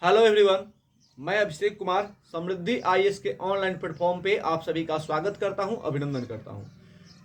Hello everyone, मैं अभिषेक कुमार समृद्धि IAS के online platform पे आप सभी का स्वागत करता हूं, अभिनंदन करता हूं।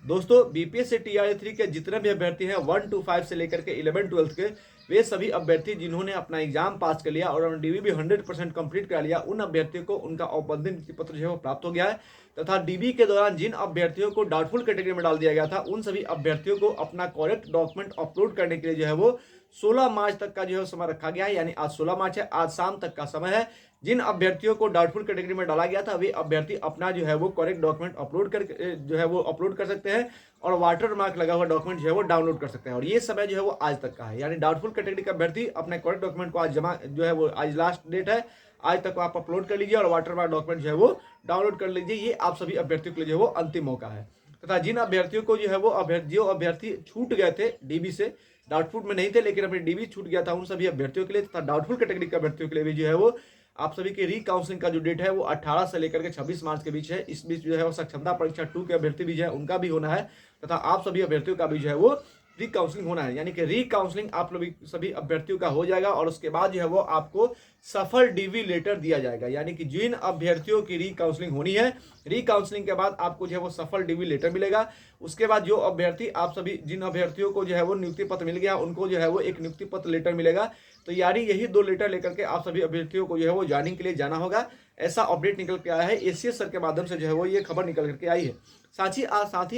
दोस्तों, बीपीएस से टीआरई 3 के जितने भी अभ्यर्थी हैं 1 to 5 से लेकर के 11-12 के, वे सभी अभ्यर्थी जिन्होंने अपना एग्जाम पास कर लिया और डीबी भी 100% कंप्लीट कर लिया, उन अभ्यर्थियों को उनका औपबंधिक नियुक्ति पत्र जो है वो प्राप्त हो गया है। तथा डीबी के दौरान जिन अभ्यर्थियों को डाउटफुल कैटेगरी में डाल दिया गया था, उन सभी अभ्यर्थियों को अपना करेक्ट डॉक्यूमेंट अपलोड करने के लिए जो है वो 16 मार्च तक का जो है समय रखा गया है। यानी आज 16 मार्च है, आज शाम तक का समय है। जिन अभ्यर्थियों को डाउटफुल कैटेगरी में डाला गया था, वे अभ्यर्थी अपना जो है वो करेक्ट डॉक्यूमेंट अपलोड कर जो है वो अपलोड कर सकते हैं और वाटर मार्क लगा हुआ डॉक्यूमेंट जो है वो डाउनलोड कर सकते हैं। और ये समय जो है वो आज तक का है। यानी डाउटफुल कैटेगरी का अभ्यर्थी अपने करेक्ट डॉक्यूमेंट को आज जमा जो है वो आज लास्ट डेट है, आज तक आप अपलोड कर लीजिए और वाटर मार्क डॉक्यूमेंट जो है वो डाउनलोड कर लीजिए। ये आप सभी अभ्यर्थियों के लिए जो है वो अंतिम मौका है। तथा जिन अभ्यर्थियों को जो है वो अभ्यर्थी छूट गए थे डीबी से, डाउटफुल में नहीं थे लेकिन अपने डीबी छूट गया था, उन सभी अभ्यर्थियों के लिए तथा डाउटफुल कैटेगरी के अभ्यर्थियों के लिए भी जो है वो आप सभी के रीकाउंसलिंग का जो डेट है वो 18 से लेकर के 26 मार्च के बीच है। इस बीच जो है वो सक्षमता परीक्षा 2 के अभ्यर्थी भी जो है उनका भी होना है तथा आप सभी अभ्यर्थियों का भी जो है वो रीकाउंसलिंग होना है। यानी कि रीकाउंसलिंग आप लोग सभी अभ्यर्थियों का हो जाएगा और उसके बाद जो है वो आपको सफल डीवी लेटर दिया जाएगा। यानी कि जिन अभ्यर्थियों की रीकाउंसलिंग होनी है, रीकाउंसलिंग के बाद आपको जो है वो सफल डीवी लेटर मिलेगा। उसके बाद जो अभ्यर्थी आप सभी जिन अभ्यर्थियों को जो है वो नियुक्ति पत्र मिल गया, उनको जो है वो एक नियुक्ति पत्र लेटर मिलेगा। तो यानी यही 2 लेटर लेकर के आप सभी अभ्यर्थियों को जो है वो ज्वाइनिंग के लिए जाना होगा। ऐसा अपडेट निकल के आया है, एसीएस सर के माध्यम से जो है वो ये खबर निकल करके आई है। साथ ही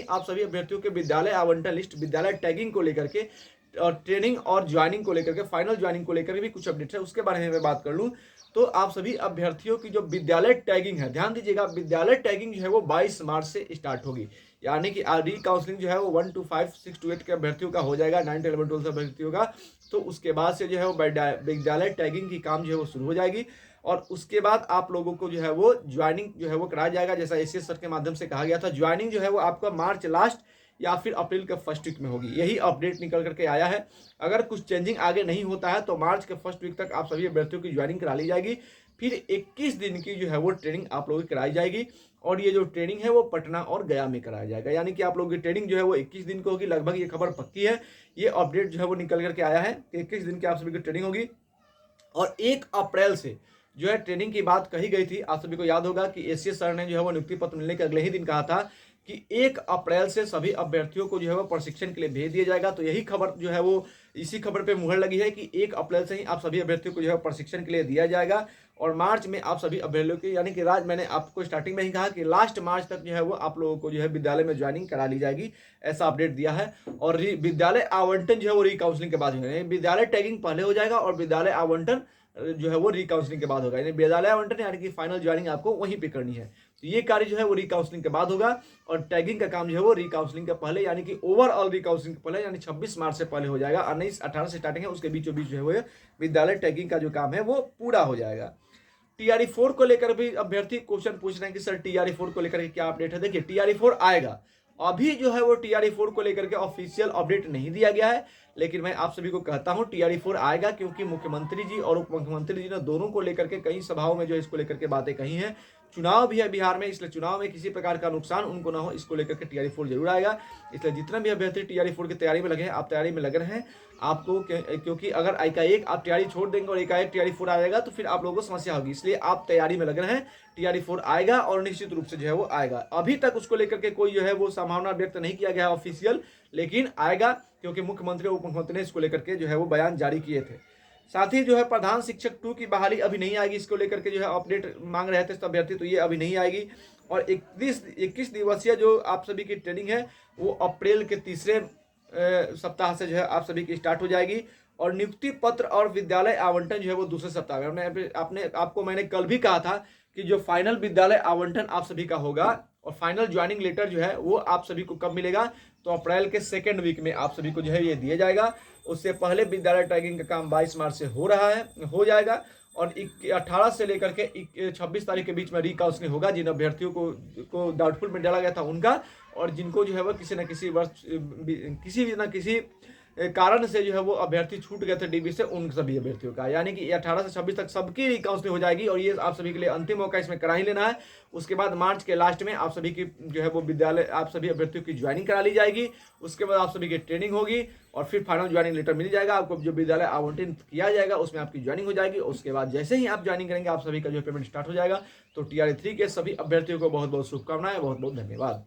आप सभी अभ्यर्थियों के विद्यालय आवंटन लिस्ट, विद्यालय टैगिंग को लेकर के और ट्रेनिंग और ज्वाइनिंग को लेकर के, फाइनल ज्वाइनिंग को लेकर के भी कुछ अपडेट्स है, उसके बारे में मैं बात कर लूँ तो आप सभी अभ्यर्थियों की जो विद्यालय टैगिंग है, ध्यान दीजिएगा, विद्यालय टैगिंग जो है वो 22 मार्च से स्टार्ट होगी। यानी कि रीकाउंसलिंग जो है वो 1 to 5, 6 to 8 के अभ्यर्थियों का हो जाएगा, 9, 11, 12 अभ्यर्थियों का। तो उसके बाद से जो है वो विद्यालय टैगिंग की काम जो है वो शुरू हो जाएगी और उसके बाद आप लोगों को जो है वो ज्वाइनिंग जो है वो कराया जाएगा। जैसा एसीएस सर के माध्यम से कहा गया था, ज्वाइनिंग जो है वो आपका मार्च लास्ट या फिर अप्रैल के फर्स्ट वीक में होगी। यही अपडेट निकल करके आया है। अगर कुछ चेंजिंग आगे नहीं होता है तो मार्च के फर्स्ट वीक तक आप सभी अभ्यर्थियों की ज्वाइनिंग करा ली जाएगी। फिर 21 दिन की जो है वो ट्रेनिंग आप लोगों की कराई जाएगी और ये जो ट्रेनिंग है वो पटना और गया में कराया जाएगा। यानी कि आप लोगों की ट्रेनिंग जो है वो 21 दिन की होगी, लगभग ये खबर पक्की है। ये अपडेट जो है वो निकल करके आया है कि 21 दिन की आप सभी की ट्रेनिंग होगी और 1 अप्रैल से जो है ट्रेनिंग की बात कही गई थी। आप सभी को याद होगा कि एसीएस सर ने जो है वो नियुक्ति पत्र मिलने के अगले ही दिन कहा था कि 1 अप्रैल से सभी अभ्यर्थियों को जो है वो प्रशिक्षण के लिए भेज दिया जाएगा। तो यही खबर जो है वो इसी खबर पे मुहर लगी है कि 1 अप्रैल से ही आप सभी अभ्यर्थियों को जो है प्रशिक्षण के लिए दिया जाएगा और मार्च में आप सभी अभ्यर्थियों की, यानी कि मैंने आपको स्टार्टिंग में ही कहा कि लास्ट मार्च तक जो है वो आप लोगों को जो है विद्यालय में ज्वाइनिंग करा ली जाएगी, ऐसा अपडेट दिया है। और विद्यालय आवंटन जो है वो रीकाउंसलिंग के बाद हो जाएगा। विद्यालय टैगिंग पहले हो जाएगा और विद्यालय आवंटन जो है वो रीकाउंसलिंग के बाद होगा। यानी विद्यालय आवंटन यानी कि फाइनल ज्वाइनिंग आपको वहीं पे करनी है। तो ये कार्य जो है वो रीकाउंसलिंग के बाद होगा और टैगिंग का काम जो है वो रीकाउंसलिंग के पहले, यानी कि ओवरऑल रीकाउंसलिंग के पहले, यानी 26 मार्च से पहले हो जाएगा। 18 से स्टार्टिंग है, उसके बीचों बीच जो है वो विद्यालय टैगिंग का जो काम है वो पूरा हो जाएगा। टीआरई 4 को लेकर भी अभ्यर्थी क्वेश्चन पूछ रहे हैं कि सर टीआरई 4 को लेकर क्या अपडेट है। देखिए, टीआरई 4 आएगा। अभी जो है वो टीआरई 4 को लेकर के ऑफिशियल अपडेट नहीं दिया गया है, लेकिन मैं आप सभी को कहता हूं टीआरई 4 आएगा क्योंकि मुख्यमंत्री जी और उप मुख्यमंत्री जी ने दोनों को लेकर के कई सभाओं में जो इसको लेकर के बातें कही हैं। चुनाव भी है बिहार में, इसलिए चुनाव में किसी प्रकार का नुकसान उनको ना हो, इसको लेकर के टीआरई 4 जरूर आएगा। इसलिए जितना भी अभ्यर्थी टीआरई 4 की तैयारी में लगे हैं, आप तैयारी में लगे हैं आपको, क्योंकि अगर एकाएक आप तैयारी छोड़ देंगे और एकाएक टीआरई 4 आ जाएगा तो फिर आप लोगों को समस्या होगी। इसलिए आप तैयारी में लगे हैं, टीआरई 4 आएगा और निश्चित रूप से जो है वो आएगा। अभी तक उसको लेकर के कोई जो है वो संभावना व्यक्त नहीं किया गया ऑफिशियल, लेकिन आएगा क्योंकि मुख्यमंत्री और उप मुख्यमंत्री ने इसको लेकर के जो है वो बयान जारी किए थे। साथ ही जो है प्रधान शिक्षक 2 की बहाली अभी नहीं आएगी, इसको लेकर के जो है अपडेट मांग रहे थे अभ्यर्थी, तो ये अभी नहीं आएगी। और 21 दिवसीय जो आप सभी की ट्रेनिंग है वो अप्रैल के तीसरे सप्ताह से जो है आप सभी की स्टार्ट हो जाएगी और नियुक्ति पत्र और विद्यालय आवंटन जो है वो दूसरे सप्ताह में। आपको मैंने कल भी कहा था कि जो फाइनल विद्यालय आवंटन आप सभी का होगा और फाइनल ज्वाइनिंग लेटर जो है वो आप सभी को कब मिलेगा, तो अप्रैल के 2nd वीक में आप सभी को जो है ये दिया जाएगा। उससे पहले विद्यालय टैगिंग का काम 22 मार्च से हो जाएगा और 18 से लेकर के 26 तारीख के बीच में रीकाउंसलिंग होगा। जिन अभ्यर्थियों को डाउटफुल में डाला गया था उनका, और जिनको जो है वो किसी न किसी कारण से जो है वो अभ्यर्थी छूट गए थे डीबी से, उन सभी अभ्यर्थियों का, यानी कि 18 से 26 तक सबकी काउंसलिंग हो जाएगी और ये आप सभी के लिए अंतिम मौका इसमें करा ही लेना है। उसके बाद मार्च के लास्ट में आप सभी की जो है वो विद्यालय, आप सभी अभ्यर्थियों की ज्वाइनिंग करा ली जाएगी। उसके बाद आप सभी की ट्रेनिंग होगी और फिर फाइनल ज्वाइनिंग लेटर मिल जाएगा आपको, जो विद्यालय आवंटित किया जाएगा उसमें आपकी ज्वाइनिंग हो जाएगी। उसके बाद जैसे ही आप ज्वाइनिंग करेंगे आप सभी का जो पेमेंट स्टार्ट हो जाएगा। तो TRA 3 के सभी अभ्यर्थियों को बहुत बहुत शुभकामनाएं, बहुत बहुत धन्यवाद।